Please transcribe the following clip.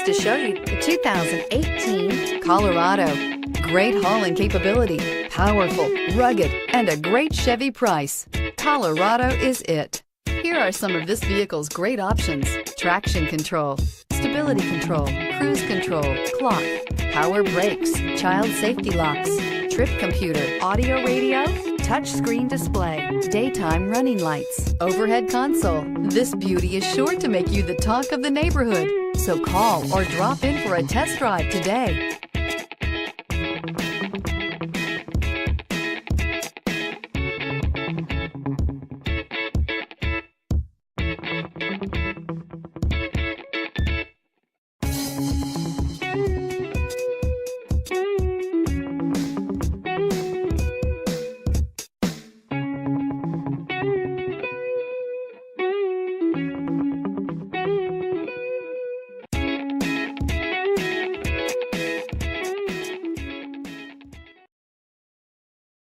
to show you the 2018 Colorado. Great hauling capability, powerful, rugged, and a great Chevy price. Colorado is it. Here are some of this vehicle's great options: traction control, stability control, cruise control, clock, power brakes, child safety locks, trip computer, audio radio, touchscreen display, daytime running lights, overhead console. This beauty is sure to make you the talk of the neighborhood. So call or drop in for a test drive today.